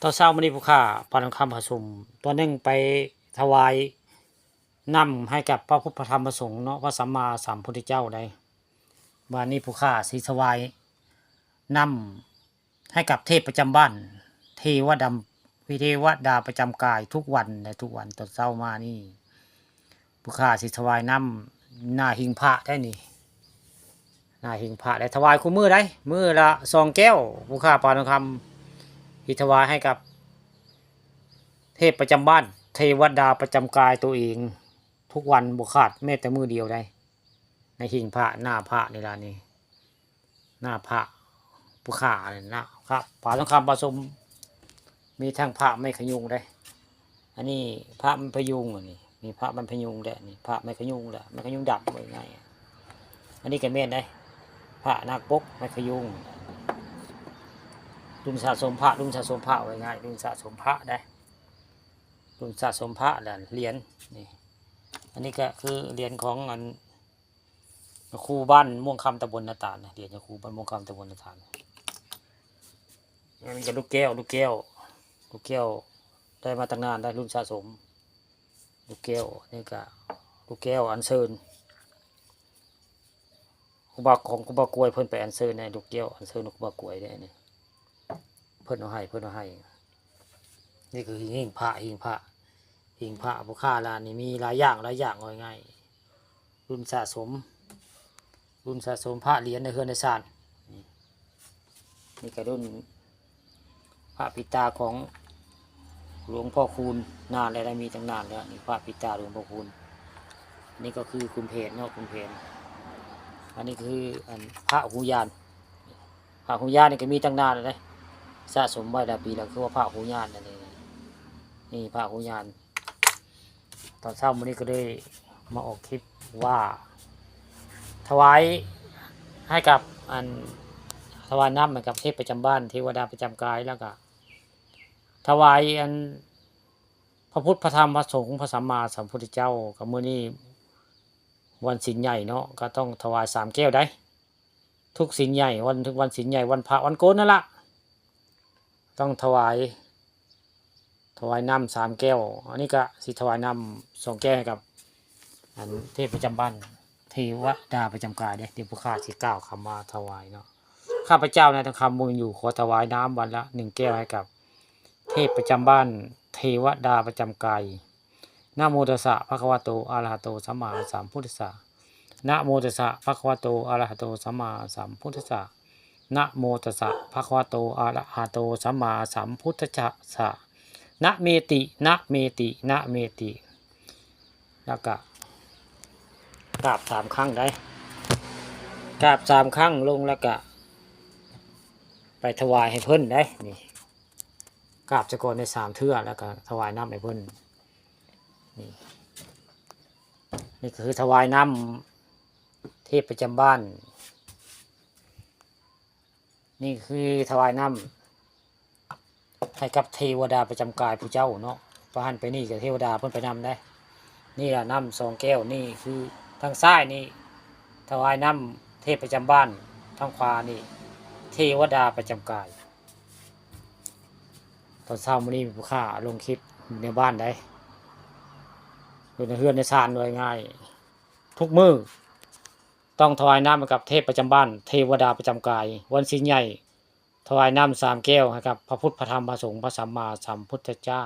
ตอนเช้ามื้อนี้ผู้ข้าปานคำผสมตัวหนึงไปถวายน้ำให้กับพระพุทธพระธรรมพระสงฆ์เนาะพระสัมมาสัมพุทธเจ้าได้วันนี้ผู้ข้าสิถวายน้ำให้กับเทพประจำบ้านเทวดำวิเทวดาประจำกายทุกวันในทุกวันตอนเช้ามานี่ผู้ข้าสิถวายน้ำหน้าหิ้งพระได้นี่หน้าหิ้งพระได้ถวายคู่มือได้มื้อละ2 แก้วผู้ข้าปานคำสิถวายให้กับเทพประจำบ้านเทวดาประจำกายตัวเองทุกวันบ่ขาดแม้แต่มื้อเดียวได้ในหิ้งพระหน้าพระนี่ล่ะนี่หน้าพระผู้ข้านี่นะครับปานคำผสมมีทั้งพระไม่ขยุงได้อันนี้พระมันพยุงอันนี้มีพระมันพยุงได้นี่พระไม่ขยุงแหละไม่ขยุงดับไว้ง่ายอันนี้ก็แม่นได้พระนาคปกไม่ขยุงรุ่นสะสมพระรุ่นสะสมพระไว้ง่ายรุ่นสะสมพระได้รุ่นสะสมพระเหรียญนี่อันนี้ก็คือเหรียญของอันครูบ้านม่วงคำตำบลนาตาลเหรียญครูบ้านม่วงคำตำบลนาตาลอันนี้ก็ลูกแก้วได้มาตั้งนานได้รุ่นสะสมลูกแก้วนี่ก็ลูกแก้วอัญเชิญครูบาของครูบากล้วยเพิ่นไปอัญเชิญในลูกแก้วอัญเชิญครูบากล้วยได้นี่เพิ่นเอาให้นี่คือหิ้งพระผู้ค้าร้านนี่มีหลายอย่างง่ายๆรุ่นสะสมพระเหรียญในเฮือนในศาลนี่ก็รุ่นพระปิตาของหลวงพ่อคูณนานแล้วมีตั้งนานแล้วนี่พระปิตาหลวงพ่อคูณนี่ก็คือคุณเพนเนาะคุณเพนอันนี้คืออันพระหูยานนี่ก็มีตั้งนานแล้วสะสมไว้หลายปีแล้วคือว่าพระหูยานนั่นเองนี่พระหูยานตอนเช้ามื้อนี้ก็ได้มาออกคลิปว่าถวายให้กับถวายน้ำให้กับเทพประจำบ้านเทวดาประจำกายแล้วก็ถวายพระพุทธพระธรรมพระสงฆ์พระสัมมาสัมพุทธเจ้ากับมื้อนี้วันศีลใหญ่เนาะก็ต้องถวาย3 แก้วได้ทุกศีลใหญ่วันศีลใหญ่วันพระวันโกนนั่นละต้องถวายน้ำ3 แก้วอันนี้ก็สิถวายน้ำ2 แก้วให้กับเทพประจำบ้านเทวดาประจำกายเดี๋ยวผู้ข้าสิกล่าวคำว่าถวายเนาะข้าพเจ้าในทางคำมูลอยู่ขอถวายน้ำวันละ1 แก้วให้กับเทพประจำบ้านเทวดาประจำกายนะโมตัสสะภะคะวะโตอะระหะโตสัมมาสัมพุทธัสสะนะโมตัสสะภะคะวะโตอะระหะโตสัมมาสัมพุทธัสสะนะโมตัสสะภะคะวะโตอะระหะโตสัมมาสัมพุทธัสสะนะเมติแล้วก็กราบ3 ครั้งได้กราบ3 ครั้งลงแล้วก็ไปถวายให้เพิ่นได้นี่กราบจะก่อนใน3 เทื่อแล้วก็ถวายน้ำให้เพิ่นนี่คือถวายน้ำเทพประจำบ้านนี่คือถวายน้ำให้กับเทวดาประจำกายผู้เจ้าเนาะพระหันไปนี่กับเทวดาเพิ่นไปนำได้นี่แหละน้ำ2 แก้วนี่คือทางซ้ายนี่ถวายน้ำเทพประจำบ้านทางขวานี่เทวดาประจำกายตอนเช้ามื้อนี้ผู้ข้าลงคลิปในบ้านได้อยู่ในเฮือนในศาลโดยง่ายทุกมื้อต้องถวายน้ำให้กับเทพประจำบ้านเทวดาประจำกายวันศีลใหญ่ถวายน้ำ3 แก้วให้กับพระพุทธพระธรรมพระสงฆ์พระสัมมาสัมพุทธเจ้า